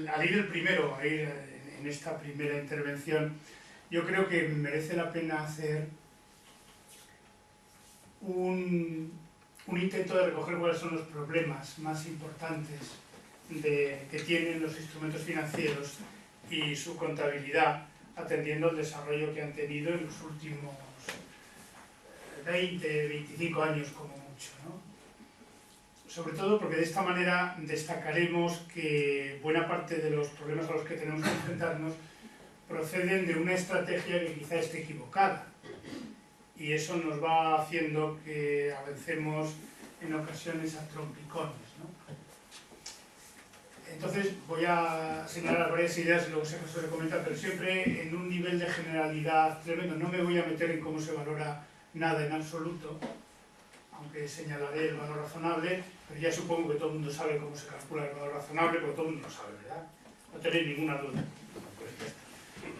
al ir el primero, a ir en esta primera intervención, yo creo que merece la pena hacer un intento de recoger cuáles son los problemas más importantes que tienen los instrumentos financieros y su contabilidad, atendiendo al desarrollo que han tenido en los últimos 20, 25 años como mucho, ¿no? Sobre todo porque de esta manera destacaremos que buena parte de los problemas a los que tenemos que enfrentarnos proceden de una estrategia que quizá esté equivocada, y eso nos va haciendo que avancemos en ocasiones a trompicones, ¿no? Entonces voy a señalar varias ideas y luego si acaso se comenta, pero siempre en un nivel de generalidad tremendo. No me voy a meter en cómo se valora nada en absoluto, aunque señalaré el valor razonable, pero ya supongo que todo el mundo sabe cómo se calcula el valor razonable, porque todo el mundo lo sabe, ¿verdad? No tenéis ninguna duda. Pues ya está.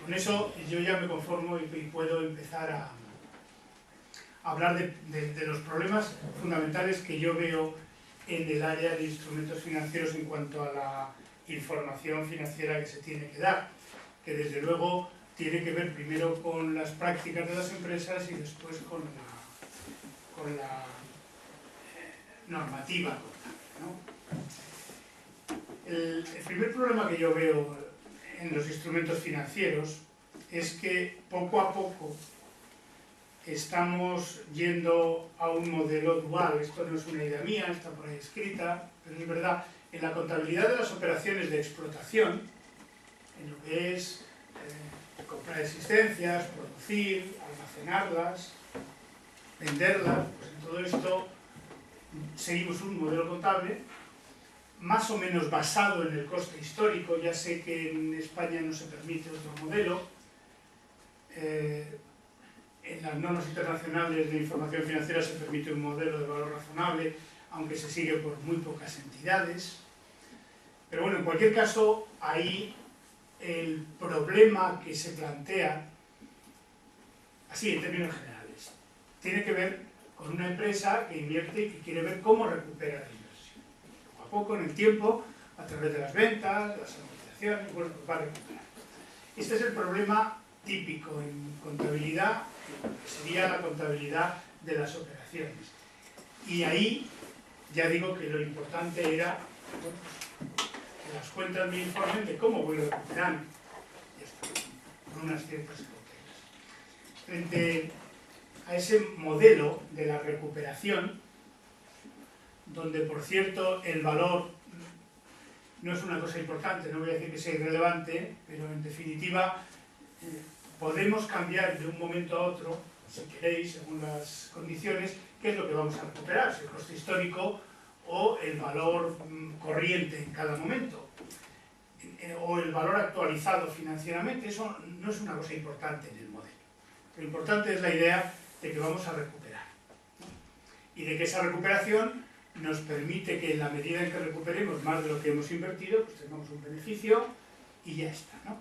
Con eso yo ya me conformo y puedo empezar a hablar de los problemas fundamentales que yo veo en el área de instrumentos financieros en cuanto a la información financiera que se tiene que dar, que desde luego tiene que ver primero con las prácticas de las empresas y después con la normativa, ¿no? El primer problema que yo veo en los instrumentos financieros es que poco a poco estamos yendo a un modelo dual. Esto no es una idea mía, está por ahí escrita, pero es verdad. En la contabilidad de las operaciones de explotación, en lo que es comprar existencias, producir, almacenarlas, venderlas, pues en todo esto seguimos un modelo contable más o menos basado en el coste histórico. Ya sé que en España no se permite otro modelo. En las normas internacionales de información financiera se permite un modelo de valor razonable, aunque se sigue por muy pocas entidades. Pero bueno, en cualquier caso, ahí el problema que se plantea, así en términos generales, tiene que ver con una empresa que invierte y que quiere ver cómo recupera la inversión. Poco a poco, en el tiempo, a través de las ventas, de las amortizaciones, bueno, pues va a recuperar. Este es el problema típico en contabilidad, que sería la contabilidad de las operaciones. Y ahí ya digo que lo importante era, bueno, que las cuentas me informen de cómo voy recuperando. Ya está, con unas ciertas cautelas. Frente a ese modelo de la recuperación, donde por cierto el valor no es una cosa importante, no voy a decir que sea irrelevante, pero en definitiva podemos cambiar de un momento a otro, si queréis, según las condiciones, qué es lo que vamos a recuperar, si el coste histórico o el valor corriente en cada momento, o el valor actualizado financieramente. Eso no es una cosa importante en el modelo. Lo importante es la idea de que vamos a recuperar, ¿no? Y de que esa recuperación nos permite que en la medida en que recuperemos más de lo que hemos invertido, pues tengamos un beneficio y ya está, ¿no?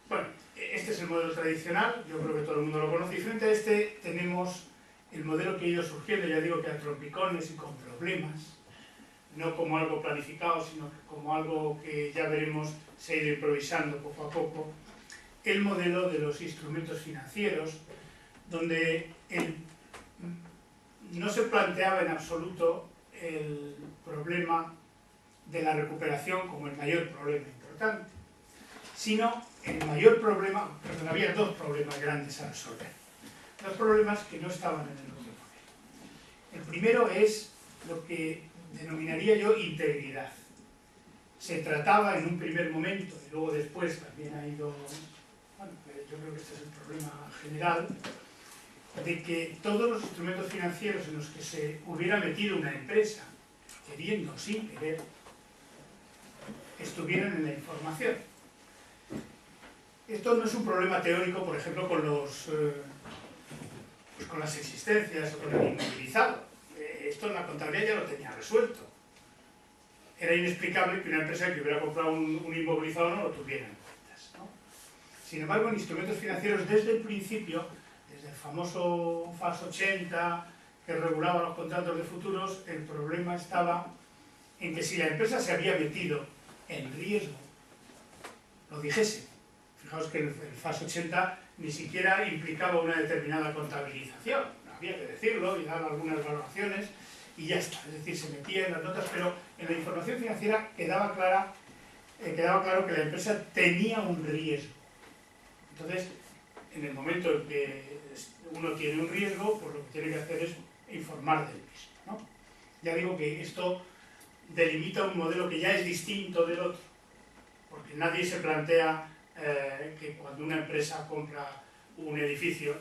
Bueno, este es el modelo tradicional, yo creo que todo el mundo lo conoce, y frente a este tenemos el modelo que ha ido surgiendo, ya digo que a trompicones y con problemas, no como algo planificado, sino como algo que ya veremos se ha ido improvisando poco a poco, el modelo de los instrumentos financieros, donde no se planteaba en absoluto el problema de la recuperación como el mayor problema importante, sino el mayor problema, perdón, había dos problemas grandes a resolver. Dos problemas que no estaban en el otro modelo. El primero es lo que denominaría yo integridad. Se trataba en un primer momento, y luego después también ha ido, bueno, yo creo que este es el problema general, de que todos los instrumentos financieros en los que se hubiera metido una empresa, queriendo o sin querer, estuvieran en la información. Esto no es un problema teórico, por ejemplo, con las existencias o con el inmovilizado. Esto en la contabilidad ya lo tenía resuelto. Era inexplicable que una empresa que hubiera comprado un inmovilizado no lo tuviera en cuentas, ¿no? Sin embargo, en instrumentos financieros, desde el principio, desde el famoso FAS 80, que regulaba los contratos de futuros, el problema estaba en que si la empresa se había metido en riesgo lo dijese. Fijaos que el FAS 80 ni siquiera implicaba una determinada contabilización, había que decirlo y dar algunas valoraciones y ya está, es decir, se metía en las notas, pero en la información financiera quedaba claro que la empresa tenía un riesgo. Entonces, en el momento en que uno tiene un riesgo, pues lo que tiene que hacer es informar del mismo, ¿no? Ya digo que esto delimita un modelo que ya es distinto del otro, porque nadie se plantea que cuando una empresa compra un edificio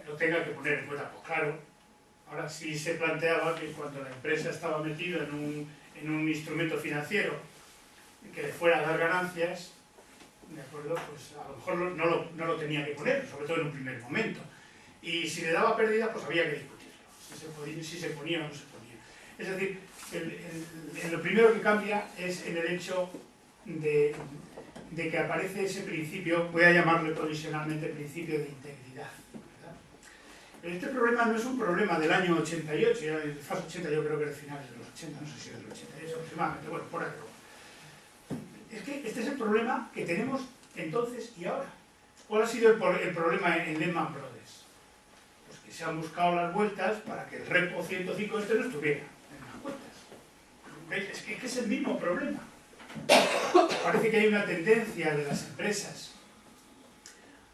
lo tenga que poner en cuenta. Pues claro, ahora sí se planteaba que cuando la empresa estaba metida en un instrumento financiero que le fuera a dar ganancias, ¿de acuerdo? Pues a lo mejor no lo tenía que poner, sobre todo en un primer momento. Y si le daba pérdida, pues había que discutirlo, si se ponía o no se ponía. Es decir, lo primero que cambia es en el hecho de que aparece ese principio, voy a llamarlo provisionalmente principio de integridad, ¿verdad? Este problema no es un problema del año 88, ya el FAS 80 yo creo que era de finales de los 80, no sé si era del 88 aproximadamente, bueno, por ahí. Es que este es el problema que tenemos entonces y ahora. ¿Cuál ha sido el problema en Lehman Brothers? Pues que se han buscado las vueltas para que el repo 105 este no estuviera en las cuentas. ¿Veis? Es que es el mismo problema. Parece que hay una tendencia de las empresas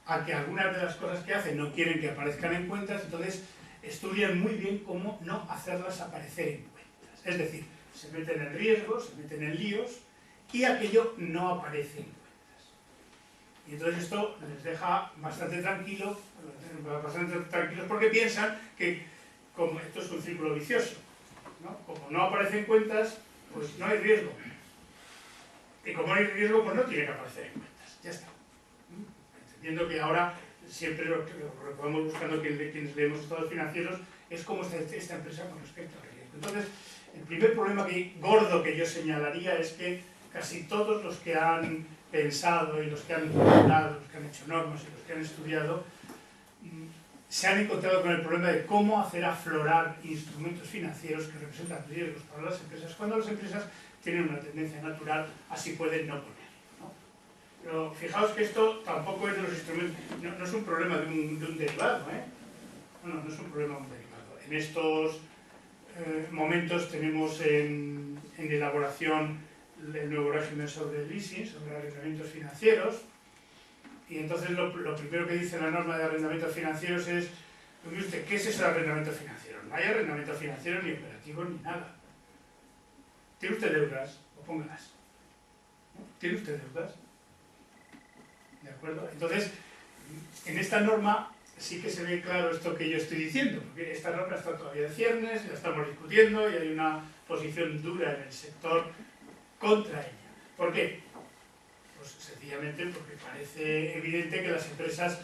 a que algunas de las cosas que hacen no quieren que aparezcan en cuentas, entonces estudian muy bien cómo no hacerlas aparecer en cuentas. Es decir, se meten en riesgos, se meten en líos y aquello no aparece en cuentas. Y entonces esto les deja bastante tranquilos porque piensan que, como esto es un círculo vicioso, ¿no? Como no aparece en cuentas, pues no hay riesgo. Y como no hay riesgo, pues no tiene que aparecer en cuentas. Ya está. Entendiendo que ahora siempre lo que vamos buscando quienes leemos estados financieros es cómo está esta empresa con respecto al riesgo. Entonces, el primer problema gordo que yo señalaría es que casi todos los que han pensado y los que han estudiado, los que han hecho normas y los que han estudiado, se han encontrado con el problema de cómo hacer aflorar instrumentos financieros que representan riesgos para las empresas, cuando las empresas tienen una tendencia natural, así pueden no poner, ¿no? Pero fijaos que esto tampoco es de los instrumentos, no es un problema de un derivado, no es un problema de un derivado. En estos momentos tenemos en elaboración el nuevo régimen sobre el leasing, sobre arrendamientos financieros, y entonces lo primero que dice la norma de arrendamientos financieros es, mire usted, ¿qué es ese arrendamiento financiero? No hay arrendamiento financiero ni operativo ni nada. ¿Tiene usted deudas? O póngalas. ¿Tiene usted deudas? ¿De acuerdo? Entonces, en esta norma sí que se ve claro esto que yo estoy diciendo, porque esta norma está todavía en ciernes, la estamos discutiendo y hay una posición dura en el sector contra ella. ¿Por qué? Pues sencillamente porque parece evidente que las empresas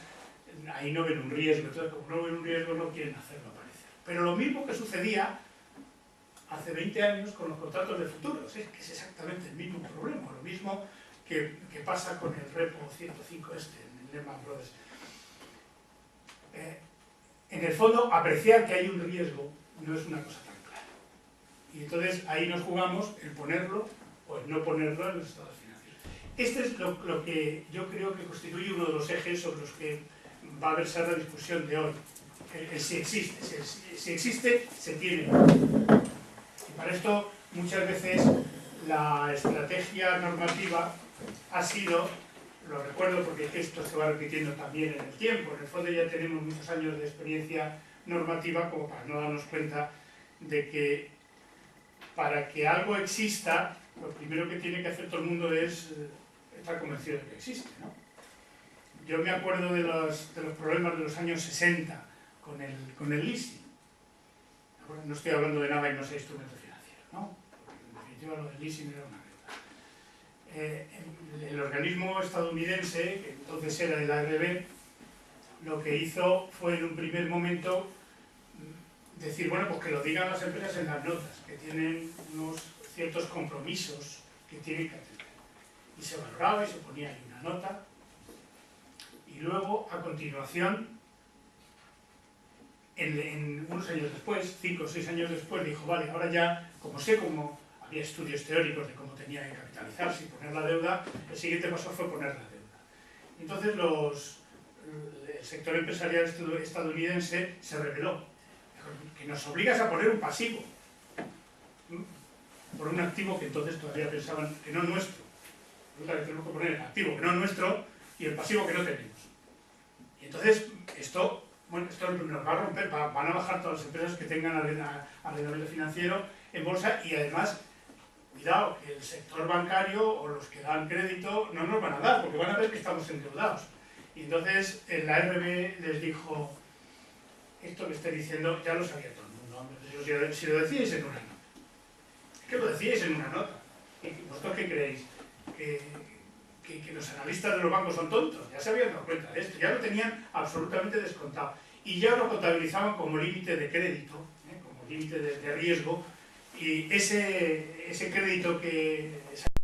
ahí no ven un riesgo, entonces como no ven un riesgo no quieren hacerlo aparecer. Pero lo mismo que sucedía hace 20 años con los contratos de futuros, es que es exactamente el mismo problema, lo mismo que pasa con el repo 105 en el Lehman Brothers. En el fondo, apreciar que hay un riesgo no es una cosa tan clara. Y entonces ahí nos jugamos el ponerlo o el no ponerlo en los estados financieros. Este es lo que yo creo que constituye uno de los ejes sobre los que va a versar la discusión de hoy. Si existe. Si existe, se tiene. Y para esto, muchas veces, la estrategia normativa ha sido, lo recuerdo porque esto se va repitiendo también en el tiempo, en el fondo ya tenemos muchos años de experiencia normativa como para no darnos cuenta de que para que algo exista, lo primero que tiene que hacer todo el mundo es estar convencido de que existe, ¿no? Yo me acuerdo de los problemas de los años 60 con el leasing. No estoy hablando de nada que no sea instrumento financiero, ¿no? Porque en definitiva lo del leasing era una mierda. El organismo estadounidense, que entonces era el ARB, lo que hizo fue en un primer momento decir, bueno, pues que lo digan las empresas en las notas, que tienen unos ciertos compromisos que tienen que atender. Y se valoraba y se ponía ahí una nota. Y luego, a continuación, unos años después, 5 o 6 años después, dijo, vale, ahora ya, como sé cómo había estudios teóricos de cómo tenía que capitalizarse y poner la deuda. El siguiente paso fue poner la deuda. Entonces el sector empresarial estadounidense se rebeló, que nos obligas a poner un pasivo por un activo que entonces todavía pensaban que no es nuestro. Resulta que tenemos que poner el activo que no es nuestro y el pasivo que no tenemos. Y entonces esto nos va a romper, van a bajar todas las empresas que tengan arrendamiento financiero en bolsa, y además, cuidado, que el sector bancario o los que dan crédito no nos van a dar, porque van a ver que estamos endeudados. Y entonces la RB les dijo: esto que estoy diciendo ya lo sabía todo el mundo, hombre, si lo decíais en una nota. Es que lo decíais en una nota. ¿Y vosotros qué creéis? Que los analistas de los bancos son tontos. Ya se habían dado cuenta de esto, ya lo tenían absolutamente descontado. Y ya lo contabilizaban como límite de crédito, como límite de riesgo, y ese crédito que